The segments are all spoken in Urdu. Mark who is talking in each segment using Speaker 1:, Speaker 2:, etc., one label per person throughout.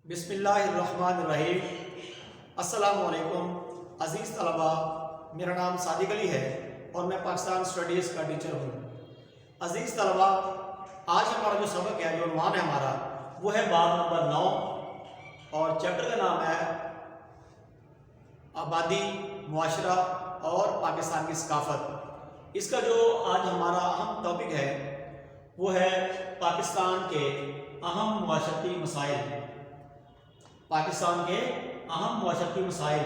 Speaker 1: بسم اللہ الرحمن الرحیم۔ السلام علیکم عزیز طلباء، میرا نام صادق علی ہے اور میں پاکستان اسٹڈیز کا ٹیچر ہوں۔ عزیز طلباء، آج ہمارا جو سبق ہے، جو عنوان ہے ہمارا، وہ ہے باب نمبر 9 اور چیپٹر کا نام ہے آبادی، معاشرہ اور پاکستان کی ثقافت۔ اس کا جو آج ہمارا اہم ٹاپک ہے وہ ہے پاکستان کے اہم معاشرتی مسائل۔ پاکستان کے اہم معاشرتی مسائل،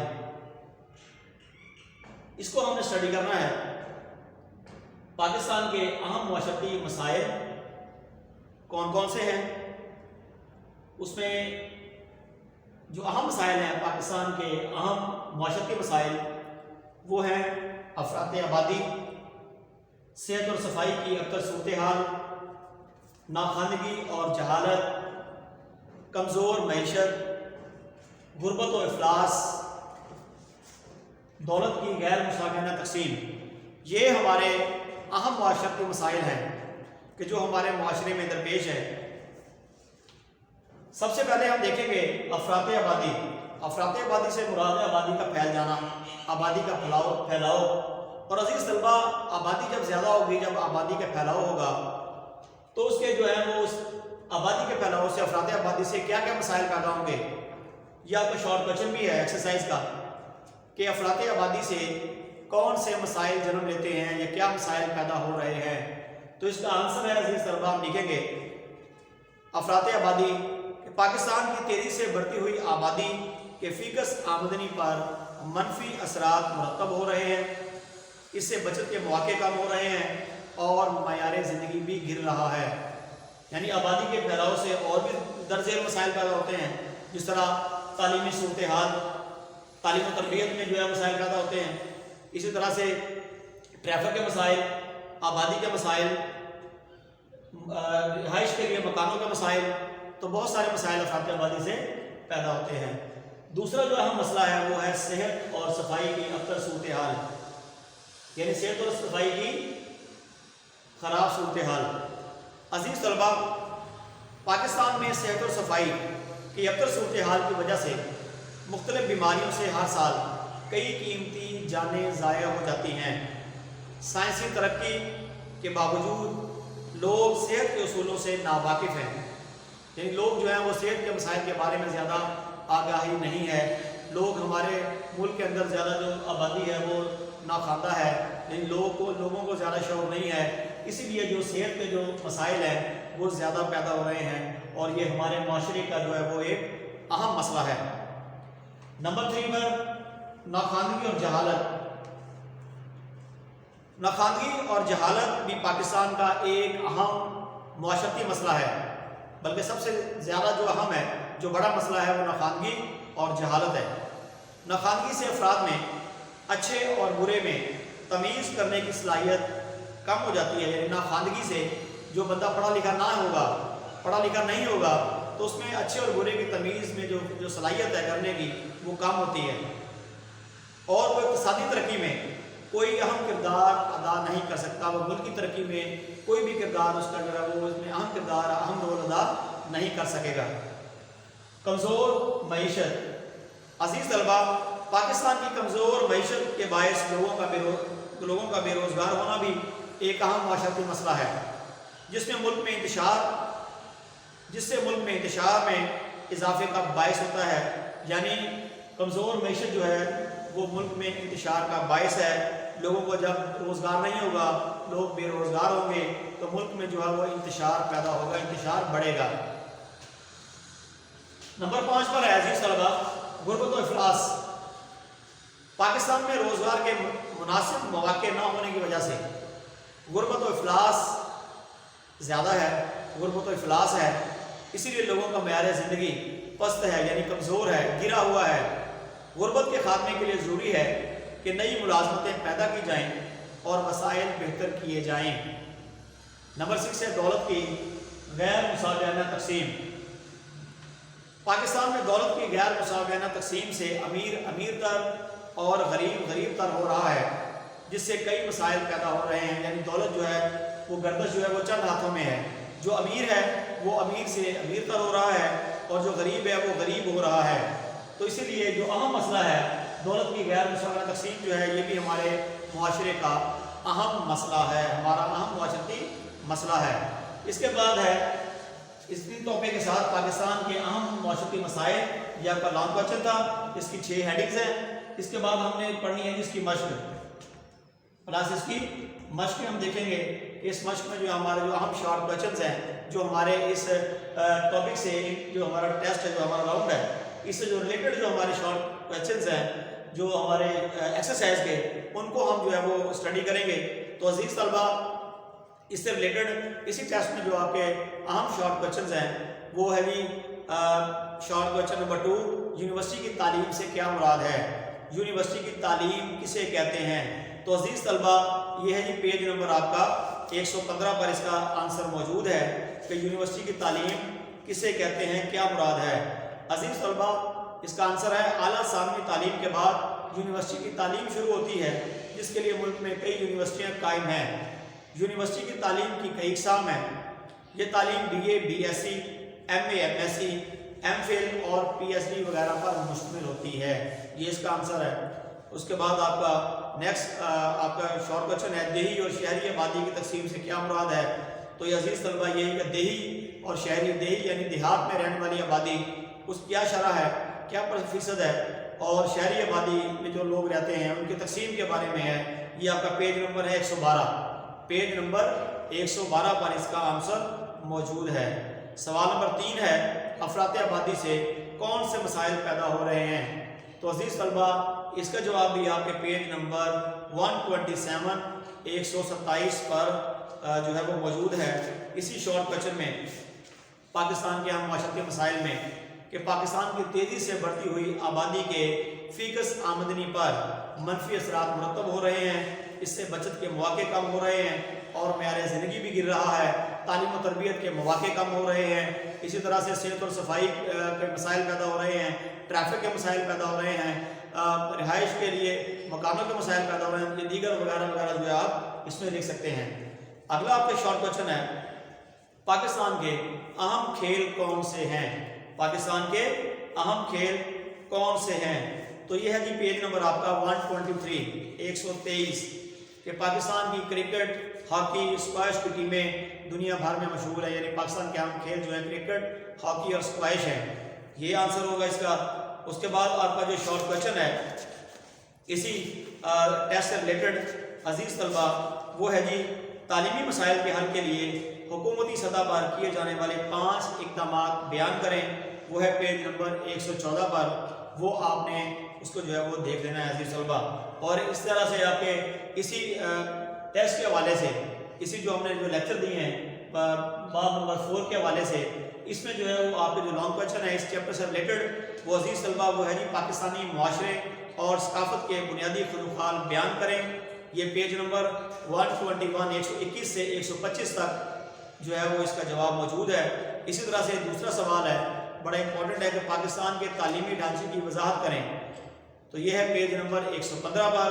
Speaker 1: اس کو ہم نے اسٹڈی کرنا ہے۔ پاکستان کے اہم معاشرتی مسائل کون کون سے ہیں، اس میں جو اہم مسائل ہیں پاکستان کے اہم معاشرتی مسائل وہ ہیں افراط آبادی، صحت اور صفائی کی ابتر صورتحال، ناخواندگی اور جہالت، کمزور معیشت، غربت و افلاس، دولت کی غیر مساویانہ تقسیم۔ یہ ہمارے اہم معاشرتی مسائل ہیں کہ جو ہمارے معاشرے میں درپیش ہے۔ سب سے پہلے ہم دیکھیں گے افراط آبادی۔ افراط آبادی سے مراد ہے آبادی کا پھیل جانا، آبادی کا پھیلاؤ۔ اور عزیز طلباء، آبادی جب زیادہ ہوگی، جب آبادی کا پھیلاؤ ہوگا تو اس کے جو ہے وہ اس آبادی کے پھیلاؤ سے، افراط آبادی سے کیا کیا مسائل پیدا ہوں گے۔ یہ آپ کا شارٹ کویشچن بھی ہے ایکسرسائز کا کہ افراط آبادی سے کون سے مسائل جنم لیتے ہیں یا کیا مسائل پیدا ہو رہے ہیں۔ تو اس کا آنسر ہے عزیز طلباء، ہم لکھیں گے افراط آبادی کہ پاکستان کی تیزی سے بڑھتی ہوئی آبادی کے فیکس آمدنی پر منفی اثرات مرتب ہو رہے ہیں، اس سے بچت کے مواقع کم ہو رہے ہیں اور معیار زندگی بھی گر رہا ہے۔ یعنی آبادی کے پھیلاؤ سے اور بھی درج ذیل مسائل پیدا ہوتے ہیں، جس طرح تعلیمی صورتحال، تعلیم و تربیت میں جو ہے مسائل پیدا ہوتے ہیں، اسی طرح سے ٹریفک کے مسائل، آبادی کے مسائل، رہائش کے لیے مکانوں کے مسائل، تو بہت سارے مسائل افراط آبادی سے پیدا ہوتے ہیں۔ دوسرا جو اہم مسئلہ ہے وہ ہے صحت اور صفائی کی ابتر صورتحال، یعنی صحت اور صفائی کی خراب صورتحال۔ عزیز طلباء، پاکستان میں صحت اور صفائی کی ابتر صورتحال کی وجہ سے مختلف بیماریوں سے ہر سال کئی قیمتی جانیں ضائع ہو جاتی ہیں۔ سائنسی ترقی کے باوجود لوگ صحت کے اصولوں سے ناواقف ہیں، یعنی لوگ جو ہیں وہ صحت کے مسائل کے بارے میں زیادہ آگاہی نہیں ہے۔ لوگ، ہمارے ملک کے اندر زیادہ جو آبادی ہے وہ ناخواندہ ہے، لیکن لوگوں کو زیادہ شعور نہیں ہے، اسی لیے جو صحت کے جو مسائل ہیں وہ زیادہ پیدا ہو رہے ہیں اور یہ ہمارے معاشرے کا جو ہے وہ ایک اہم مسئلہ ہے۔ نمبر 3 پر ناخواندگی اور جہالت۔ ناخواندگی اور جہالت بھی پاکستان کا ایک اہم معاشرتی مسئلہ ہے، بلکہ سب سے زیادہ جو اہم ہے، جو بڑا مسئلہ ہے وہ ناخواندگی اور جہالت ہے۔ ناخواندگی سے افراد میں اچھے اور برے میں تمیز کرنے کی صلاحیت کم ہو جاتی ہے۔ یعنی ناخواندگی سے جو بندہ پڑھا لکھا نہیں ہوگا تو اس میں اچھے اور برے کی تمیز میں جو صلاحیت ہے کرنے کی وہ کم ہوتی ہے، اور وہ اقتصادی ترقی میں کوئی اہم کردار ادا نہیں کر سکتا۔ وہ ملکی ترقی میں کوئی بھی کردار اس کا جو ہے وہ اس میں اہم رول ادا نہیں کر سکے گا۔ کمزور معیشت۔ عزیز طلباء، پاکستان کی کمزور معیشت کے باعث لوگوں کا بے روزگار ہونا بھی ایک اہم معاشرتی مسئلہ ہے، جس سے ملک میں انتشار میں اضافے کا باعث ہوتا ہے۔ یعنی کمزور معیشت جو ہے وہ ملک میں انتشار کا باعث ہے۔ لوگوں کو جب روزگار نہیں ہوگا، لوگ بے روزگار ہوں گے تو ملک میں جو ہے وہ انتشار پیدا ہوگا، انتشار بڑھے گا۔ نمبر 5 پر ہے عزیز طلباء غربت و افلاس۔ پاکستان میں روزگار کے مناسب مواقع نہ ہونے کی وجہ سے غربت و افلاس زیادہ ہے، غربت و افلاس ہے، اسی لیے لوگوں کا معیار زندگی پست ہے، یعنی کمزور ہے، گرا ہوا ہے۔ غربت کے خاتمے کے لیے ضروری ہے کہ نئی ملازمتیں پیدا کی جائیں اور وسائل بہتر کیے جائیں۔ نمبر 6 ہے دولت کی غیر مساویانہ تقسیم۔ پاکستان میں دولت کی غیر مساویانہ تقسیم سے امیر امیر تر اور غریب غریب تر ہو رہا ہے، جس سے کئی مسائل پیدا ہو رہے ہیں۔ یعنی دولت جو ہے وہ گردش جو ہے وہ چند ہاتھوں میں ہے، جو امیر ہے وہ امیر سے امیر تر ہو رہا ہے اور جو غریب ہے وہ غریب ہو رہا ہے۔ تو اسی لیے جو اہم مسئلہ ہے دولت کی غیر مساوانہ تقسیم جو ہے یہ بھی ہمارے معاشرے کا اہم مسئلہ ہے، ہمارا اہم معاشرتی مسئلہ ہے۔ اس کے بعد ہے اس ٹاپک کے ساتھ پاکستان کے اہم معاشرتی مسائل، یہ آپ کا لانگ کویشچن تھا، اس کی 6 ہیڈنگز ہیں۔ اس کے بعد ہم نے پڑھنی ہے جس کی مشق پلس اس کی مشق ہم دیکھیں گے۔ اس مشق میں جو ہمارے جو اہم شارٹ کویشچنز ہیں جو ہمارے اس ٹاپک سے جو ہمارا ٹیسٹ ہے جو ہمارا راؤنڈ ہے اس سے جو ریلیٹڈ جو ہمارے شارٹ کویشچنز ہیں جو ہمارے ایکسرسائز کے ان کو ہم جو ہے وہ اسٹڈی کریں گے۔ تو عزیز طلبہ اس سے ریلیٹڈ اسی ٹیسٹ میں جو آپ کے اہم شارٹ کویشچنز ہیں وہ ہے جی شارٹ کویشچن نمبر 2، یونیورسٹی کی تعلیم سے کیا مراد ہے؟ یونیورسٹی کی تعلیم کسے کہتے ہیں؟ تو عزیز طلبہ یہ ہے جی پیج نمبر آپ کا 115 پر اس کا آنسر موجود ہے کہ یونیورسٹی کی تعلیم کسے کہتے ہیں، کیا مراد ہے؟ عزیز طلبہ اس کا آنسر ہے اعلیٰ ثانوی تعلیم کے بعد یونیورسٹی کی تعلیم شروع ہوتی ہے جس کے لیے ملک میں کئی یونیورسٹیاں قائم ہیں۔ یونیورسٹی کی تعلیم کی کئی اقسام ہیں۔ یہ تعلیم BA BSc MA MSc MPhil اور PhD وغیرہ پر مشتمل ہوتی ہے، یہ اس کا آنسر ہے۔ اس کے بعد آپ کا نیکسٹ آپ کا شارٹ کویشچن ہے دیہی اور شہری آبادی کی تقسیم سے کیا مراد ہے؟ تو یہ عزیز طلبہ یہی کہ دیہی اور شہری، دیہی یعنی دیہات میں رہنے والی آبادی اس کیا شرح ہے، کیا فیصد ہے، اور شہری آبادی میں جو لوگ رہتے ہیں ان کی تقسیم کے بارے میں ہے۔ یہ آپ کا پیج نمبر ہے 112، پیج نمبر 112 پر اس کا آنسر موجود ہے۔ سوال نمبر 3 ہے افراط آبادی سے کون سے مسائل پیدا ہو رہے ہیں؟ تو عزیز طلبہ اس کا جواب بھی آپ کے پیج نمبر 127 127 پر جو ہے وہ موجود ہے۔ اسی شارٹ کویشچن میں پاکستان کے اہم معاشرتی مسائل میں کہ پاکستان کی تیزی سے بڑھتی ہوئی آبادی کے فیکس آمدنی پر منفی اثرات مرتب ہو رہے ہیں، اس سے بچت کے مواقع کم ہو رہے ہیں اور معیار زندگی بھی گر رہا ہے، تعلیم و تربیت کے مواقع کم ہو رہے ہیں، اسی طرح سے صحت اور صفائی کے مسائل پیدا ہو رہے ہیں، ٹریفک کے مسائل پیدا ہو رہے ہیں، رہائش کے لیے مکانوں کے مسائل پیدا ہو رہے ہیں، یہ دیگر وغیرہ وغیرہ جو ہے آپ اس میں لکھ سکتے ہیں۔ اگلا آپ کا شارٹ کویشچن ہے پاکستان کے اہم کھیل کون سے ہیں؟ پاکستان کے اہم کھیل کون سے ہیں؟ تو یہ ہے جی پیج نمبر آپ کا 123 123 کہ پاکستان کی کرکٹ، ہاکی، اسکواش کی ٹیمیں دنیا بھر میں مشہور ہے، یعنی پاکستان کے اہم کھیل جو ہیں کرکٹ، ہاکی اور اسکواش ہیں، یہ آنسر ہوگا اس کا۔ اس کے بعد آپ کا جو شارٹ کویشچن ہے اسی ٹیسٹ سے ریلیٹڈ عزیز طلبہ وہ ہے جی تعلیمی مسائل کے حل کے لیے حکومتی سطح پر کیے جانے والے 5 اقدامات بیان کریں، وہ ہے پیج نمبر 114 پر، وہ آپ نے اس کو جو ہے وہ دیکھ لینا ہے عزیز طلبہ۔ اور اس طرح سے آپ کے اسی ٹیسٹ کے حوالے سے اسی جو ہم نے جو لیکچر دیے ہیں باب نمبر 4 کے حوالے سے اس میں جو ہے وہ آپ کے جو لانگ کویشچن ہے اس چیپٹر سے ریلیٹڈ وہ عزیز طلبہ وہ ہے جی پاکستانی معاشرے اور ثقافت کے بنیادی خلوخال بیان کریں، یہ پیج نمبر 121 121 سے 125 تک جو ہے وہ اس کا جواب موجود ہے۔ اسی طرح سے دوسرا سوال ہے بڑا امپورٹنٹ ہے کہ پاکستان کے تعلیمی ڈھانچے کی وضاحت کریں، تو یہ ہے پیج نمبر 115 پر۔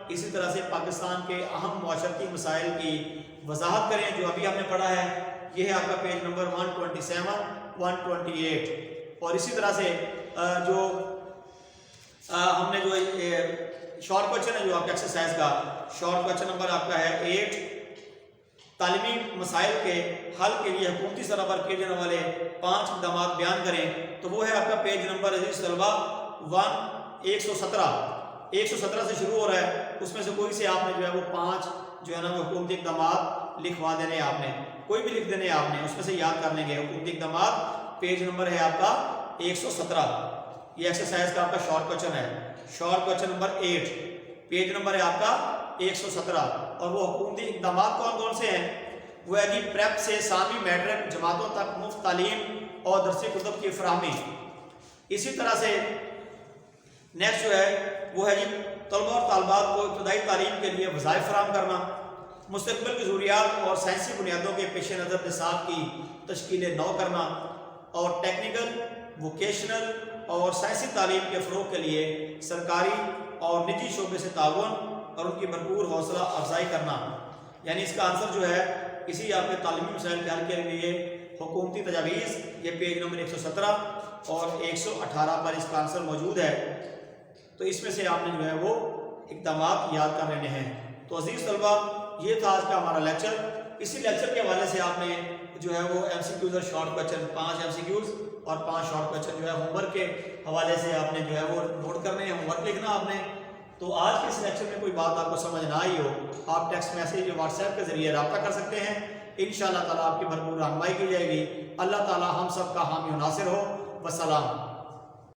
Speaker 1: اسی طرح سے پاکستان کے اہم معاشرتی مسائل کی وضاحت کریں جو ابھی ہم نے پڑھا ہے، یہ ہے آپ کا پیج نمبر 127 128۔ اور اسی طرح سے جو ہم نے جو شارٹ کویشچن ہے جو آپ کے ایکسرسائز کا شارٹ کویشچن نمبر آپ کا ہے 8، تعلیمی مسائل کے حل کے لیے حکومتی سطح پر کیے جانے والے 5 اقدامات بیان کریں، تو وہ ہے آپ کا پیج نمبر عزیز طلبہ 117 سے شروع ہو رہا ہے، اس میں سے کوئی سے آپ نے جو ہے وہ 5 جو ہے نا وہ حکومتی اقدامات لکھوا دینے ہیں، آپ نے کوئی بھی لکھ دینے ہیں، آپ نے اس میں سے یاد کر لیں گے حکومتی اقدامات۔ پیج نمبر ہے آپ کا 117، یہ ایکسرسائز کا آپ کا شارٹ کویشچن ہے، short question number 8، page number ہے آپ کا 117۔ اور وہ حکومتی اقدامات کون کون سے ہیں؟ وہ ہے جی پریپ سے ثانوی میٹرک جماعتوں تک مفت تعلیم اور درسی کتب کی فراہمی۔ اسی طرح سے نیکسٹ جو ہے وہ ہے جی طلبہ اور طالبات کو ابتدائی تعلیم کے لیے وظائف فراہم کرنا، مستقبل کی ضروریات اور سائنسی بنیادوں کے پیش نظر نصاب کی تشکیل نو کرنا، اور ٹیکنیکل، ووکیشنل اور سائنسی تعلیم کے فروغ کے لیے سرکاری اور نجی شعبے سے تعاون اور ان کی بھرپور حوصلہ افزائی کرنا۔ یعنی اس کا آنسر جو ہے اسی آپ کے تعلیمی مسائل کے حل کے لیے حکومتی تجاویز، یہ پیج نمبر 117۔ اور 118 پر اس کا آنسر موجود ہے، تو اس میں سے آپ نے جو ہے وہ اقدامات یاد کر لینے ہیں۔ تو عزیز طلبہ، یہ تھا آج کا ہمارا لیکچر۔ اسی لیکچر کے حوالے سے آپ نے جو ہے وہ ایم سی کیوز اور short question 5 MCQs اور 5 شارٹ کویشچن جو ہے ہوم ورک کے حوالے سے آپ نے جو ہے وہ نوٹ کرنے ہیں، ہوم ورک لکھنا آپ نے۔ تو آج کے اس لیکچر میں کوئی بات آپ کو سمجھ نہ آئی ہو، آپ ٹیکسٹ میسیج یا واٹس ایپ کے ذریعے رابطہ کر سکتے ہیں، انشاءاللہ تعالیٰ آپ کی بھرپور رہنمائی کی جائے گی۔ اللہ تعالیٰ ہم سب کا حامی و ناصر ہو۔ والسلام۔